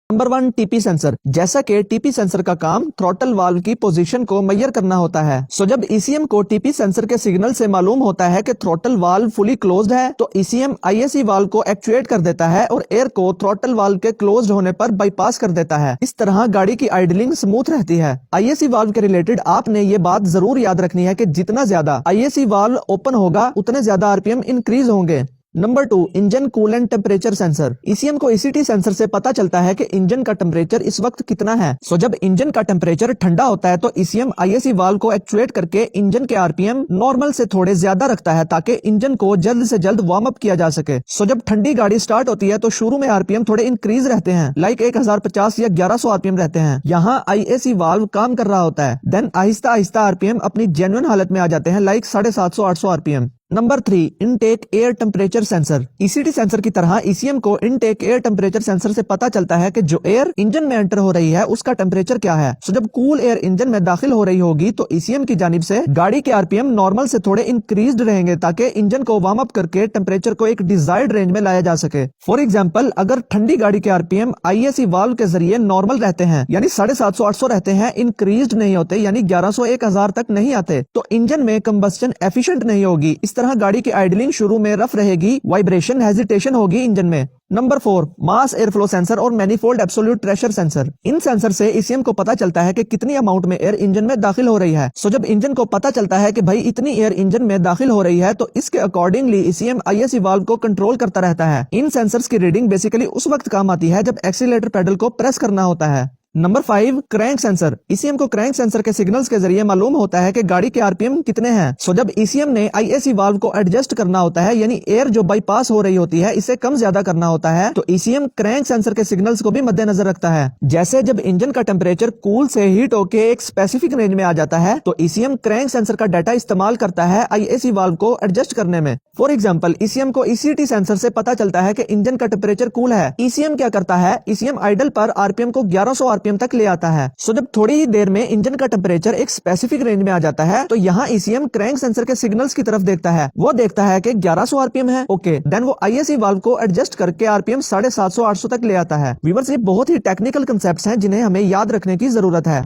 Number 1 TP sensor. जैसा कि TP sensor का काम थ्रॉटल वाल्व की पोजीशन को मेजर करना होता है। जब ईसीएम को टीपी सेंसर के सिग्नल से मालूम होता है कि थ्रॉटल वाल्व फुली क्लोज्ड है, तो ईसीएम आईएससी वाल्व को एक्चुएट कर देता है और एयर को थ्रॉटल वाल्व के क्लोज्ड होने पर बाईपास कर देता है। इस तरह गाड़ी की आइडलिंग स्मूथ रहती है। आईएससी वाल्व के रिलेटेड आपने ये बात जरूर याद रखनी है कि जितना ज्यादा आईएससी वाल्व ओपन होगा उतने ज्यादा आरपीएम इंक्रीज होंगे। Number 2 engine coolant temperature sensor. ECM को ईसीटी सेंसर से पता चलता है कि इंजन का टेम्परेचर इस वक्त कितना है। जब इंजन का टेम्परेचर ठंडा होता है तो ईसीएम आईएससी वाल्व को एक्चुएट करके इंजन के आरपीएम नॉर्मल से थोड़े ज्यादा रखता है ताकि इंजन को जल्द से जल्द वार्म अप किया जा सके। जब ठंडी गाड़ी स्टार्ट होती है तो शुरू में आरपीएम थोड़े इंक्रीज रहते हैं, लाइक 1050 या 1100 आरपीएम रहते हैं। यहाँ आईएससी वाल्व काम कर रहा होता है, देन आहिस्ता आहिस्ता आरपीएम अपनी जेन्युइन हालत में आ जाते हैं, like 750-800 RPM. Number 3 intake air temperature sensor. ECT sensor की तरह ईसीएम को इनटेक एयर टेम्परेचर सेंसर से पता चलता है कि जो एयर इंजन में एंटर हो रही है उसका टेम्परेचर क्या है। जब कूल एयर इंजन में दाखिल हो रही होगी तो ईसीएम की जानिब से गाड़ी के आरपीएम नॉर्मल से थोड़े इंक्रीज्ड रहेंगे ताकि इंजन को वार्म अप करके टेम्परेचर को एक डिजायर्ड रेंज में लाया जा सके। फॉर एग्जाम्पल, अगर ठंडी गाड़ी के आरपीएम आईएससी वाल्व के जरिए नॉर्मल रहते हैं, यानी 750-800 रहते हैं, इंक्रीज्ड नहीं होते, यानी 1100-1000 तक नहीं आते, तो इंजन में कंबस्टन एफिशिएंट नहीं होगी। इस तरह गाड़ी की आइडलिंग शुरू में रफ रहेगी, वाइब्रेशन, हेजिटेशन होगी इंजन में। Number 4 mass air flow sensor और मैनिफोल्ड एब्सोल्यूट प्रेशर सेंसर। इन सेंसर से ईसीएम को पता चलता है कि कितनी अमाउंट में एयर इंजन में दाखिल हो रही है। जब इंजन को पता चलता है कि भाई इतनी एयर इंजन में दाखिल हो रही है तो इसके अकॉर्डिंगली ईसीएम आईएससी वाल्व को कंट्रोल करता रहता है। इन सेंसर्स की रीडिंग बेसिकली उस वक्त काम आती है जब एक्सीलरेटर पेडल को प्रेस करना होता है। Number 5 crank sensor. ईसीएम को क्रैंक सेंसर के सिग्नल्स के जरिए मालूम होता है कि गाड़ी के आरपीएम कितने हैं। जब ईसीएम ने आईएससी वाल्व को एडजस्ट करना होता है, यानी एयर जो बाईपास हो रही होती है इसे कम ज्यादा करना होता है, तो ईसीएम क्रैंक सेंसर के सिग्नल्स को भी मद्देनजर रखता है। जैसे जब इंजन का टेम्परेचर कूल से हीट होके एक स्पेसिफिक रेंज में आ जाता है तो ईसीएम क्रैंक सेंसर का डाटा इस्तेमाल करता है आईएससी वाल्व को एडजस्ट करने में। फॉर एग्जाम्पल, ईसीएम को ईसीटी सेंसर से पता चलता है कि इंजन का टेम्परेचर कूल है। ईसीएम क्या करता है, ईसीएम आइडल पर आरपीएम को 1100 आरपीएम तक ले आता है। जब थोड़ी ही देर में इंजन का टेम्परेचर एक स्पेसिफिक रेंज में आ जाता है तो यहाँ ईसीएम क्रैंक सेंसर के सिग्नल्स की तरफ देखता है। वो देखता है कि 1100 आरपीएम है, ओके, देन वो आईएससी वाल्व को एडजस्ट करके आरपीएम 750-800 तक ले आता है। व्यूअर्स, ये बहुत ही टेक्निकल कंसेप्ट्स हैं जिन्हें हमें याद रखने की जरूरत है।